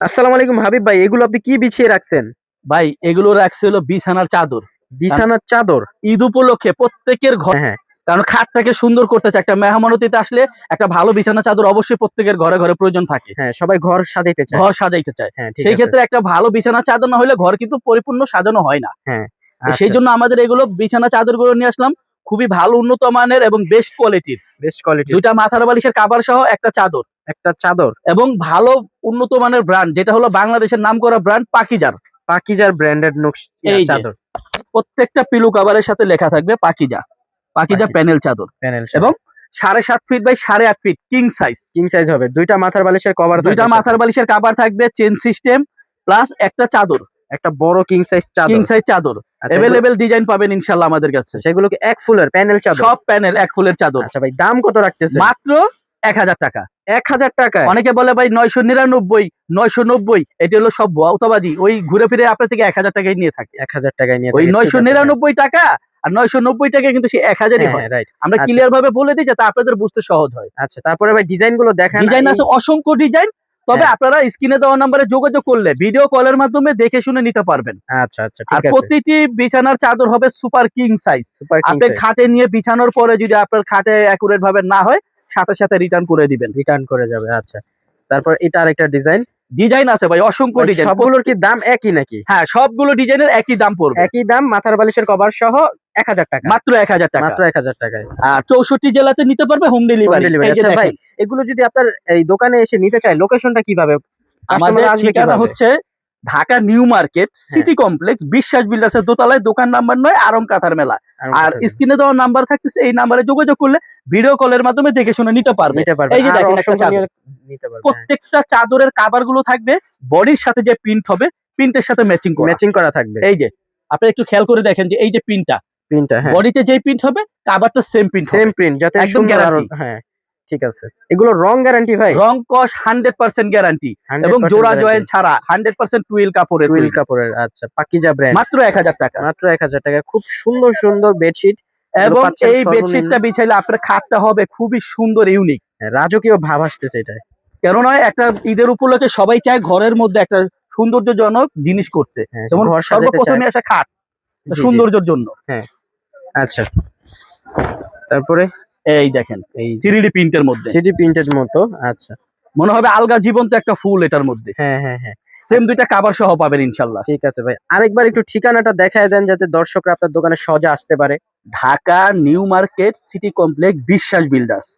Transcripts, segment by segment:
আসসালামু আলাইকুম হাবিব ভাই, এগুলো আপনি কি বিছিয়ে রাখছেন? ভাই এগুলো রাখছে হলো বিছানার চাদর। বিছানার চাদর? ঈদ উপলক্ষে প্রত্যেকের ঘর, হ্যাঁ হ্যাঁ কারণ খাটটাকে সুন্দর করতে চায়। একটা মেহমান অতিথি আসলে একটা ভালো বিছানা চাদর অবশ্যই প্রত্যেকের ঘরে ঘরে প্রয়োজন থাকে। হ্যাঁ, সবাই ঘর সাজাইতে চায়। ঘর সাজাইতে চায়, হ্যাঁ ঠিক সেই আছে। ক্ষেত্রে একটা ভালো বিছানা চাদর না হলে ঘর কিন্তু পরিপূর্ণ সাজানো হয় না। হ্যাঁ সেই আচ্ছা, জন্য আমাদের এগুলো বিছানা চাদর গুলো নিয়ে আসলাম, খুবই ভালো উন্নত মানের এবং বেস্ট কোয়ালিটির। Best quality. দুইটা মাথার বালিশের কাভার সহ একটা চাদর, একটা চাদর এবং ভালো উন্নত মানের ব্র্যান্ড, যেটা হলো বাংলাদেশের নামকরা ব্র্যান্ড পাকিজার। পাকিজার ব্র্যান্ডেড নকশা এই যে চাদর। প্রত্যেকটা পিলো কাভারের সাথে লেখা থাকবে পাকিজা, পাকিজা প্যানেল চাদর। প্যানেল এবং 7.5 feet by 8.5 feet king size. King size হবে। দুইটা মাথার বালিশের কভার থাকবে। দুইটা মাথার বালিশের কভার থাকবে, চেন সিস্টেম প্লাস একটা চাদর, একটা বড় কিং সাইজ চাদর। কিং সাইজ চাদর। আচ্ছা, अवेलेबल ডিজাইন পাবেন ইনশাআল্লাহ আমাদের কাছে। সেগুলো কি এক ফুলের প্যানেল চাদর? সব প্যানেল এক ফুলের চাদর। আচ্ছা ভাই, দাম কত রাখতেছেন? মাত্র 1000 টাকা। 1000 টাকা? অনেকে বলে ভাই 999, 990, এটা হলো সব ভুয়াবাদী। ওই ঘুরে ফিরে আপনার থেকে 1000 টাকায় নিয়ে থাকে। 1000 টাকায় নিয়ে ওই থাকে, ঠিক আছে, 999 টাকা আর 990 টাকা কিন্তু সেই 1000ই হ্যাঁ হয়। হ্যাঁ রাইট। আমরা আচ্ছা ক্লিয়ার ভাবে বলে দিই যাতে আপনাদের বুঝতে সহজ হয়। আচ্ছা, তারপরে ভাই ডিজাইন গুলো দেখান। ডিজাইন আছে অসংখ্য ডিজাইন, তবে হ্যাঁ। আপনারা স্ক্রিনে দেওয়া নম্বরে যোগাযোগ করলে ভিডিও কলের মাধ্যমে দেখে শুনে নিতে পারবেন। আচ্ছা আচ্ছা আর ঠিক আছে। প্রতিটি বিছানার চাদর হবে super king size. Super king আপনি সাইজ খাটে নিয়ে বিছানোর পরে যদি আপনার খাটে অ্যাকুরেট ভাবে না হয়, সাথে সাথে রিটার্ন করে দিবেন। রিটার্ন করে যাবে। আচ্ছা, তারপর এটা আরেকটা ডিজাইন। ডিজাইন আছে ভাই অসংখ্য ডিজাইন। সবগুলোর কি দাম একই নাকি? হ্যাঁ, সবগুলো ডিজাইনের একই দাম পড়বে। একই দাম, মাথার বালিশের কভার সহ 1000 টাকা। মাত্র 1000 টাকা। মাত্র 1000 টাকায়। আর 64 জেলাতে নিতে পারবে হোম ডেলিভারি। এই যে আচ্ছা ভাই, দেখেন, এগুলো যদি আপনার এই দোকানে এসে নিতে চায়, লোকেশনটা কিভাবে? আমাদের কাস্টমার আসবে ঠিকানা কিভাবে? হচ্ছে Dhaka new market city complex, বিশ্বাস বিল্ডার্সের দোতলায়, দোকান নাম্বার 9, আরং কাঁথার মেলা। আর স্ক্রিনে দেওয়া নাম্বার থাকতেছে, এই নাম্বারে যোগাযোগ করলে ভিডিও কলের মাধ্যমে দেখে শুনে নিতে পারবে। এই যে দেখেন একটা চাদর, নিতে পারবে। প্রত্যেকটা চাদরের কাভার গুলো থাকবে বডির সাথে যে প্রিন্ট হবে, প্রিন্টের সাথে ম্যাচিং করা থাকবে। এই যে আপনি একটু খেয়াল করে দেখেন যে এই যে প্রিন্টটা, হ্যাঁ, বডিতে যেই প্রিন্ট হবে কাভারটা সেম প্রিন্ট, যাতে একদম গ্যারান্টি। হ্যাঁ ঠিক আছে। এগুলো রং গ্যারান্টি ভাই? রং কস 100% গ্যারান্টি, এবং জোড়া জয়েন ছাড়া 100% টুইল কাপড়ের। আচ্ছা, পাকিজা ব্র্যান্ড। মাত্র 1000 টাকা। মাত্র 1000 টাকা। খুব সুন্দর সুন্দর বেডশিট, এবং এই বেডশিটটা বিছাইলে আপনার খাটটা হবে খুবই সুন্দর, ইউনিক, রাজকীয় ভাব আসতেছে এটায়। কেননা একটা ঈদের উপলক্ষে সবাই চায় ঘরের মধ্যে একটা সৌন্দর্যজনক জিনিস করতে, যেমন সর্বপ্রথমে আসে খাট সৌন্দর্যের জন্য। হ্যাঁ আচ্ছা, তারপরে এই দেখেন এই 3D প্রিন্টের মধ্যে, 3D প্রিন্টের মতো। আচ্ছা, মনে হবে আলগা জীবন্ত একটা ফুল এটার মধ্যে। হ্যাঁ হ্যাঁ হ্যাঁ, সেম দুইটা কাভার সহ পাবেন ইনশাল্লাহ। ঠিক আছে ভাই, আরেকবার একটু ঠিকানাটা দেখায় দেন যাতে দর্শকরা আপনার দোকানে সহজে আসতে পারে। Dhaka new market city complex, বিশ্বাস বিল্ডার্স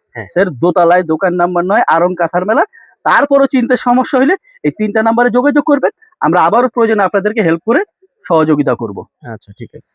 এর দোতলায়, দোকান নাম্বার 9, আরং কাঁথার মেলা। তারপরও চিন্তার সমস্যা হলে এই 3টা নাম্বারে যোগাযোগ করবেন, আমরা আবারও প্রয়োজনে আপনাদেরকে হেল্প করে সহযোগিতা করব। আচ্ছা ঠিক আছে।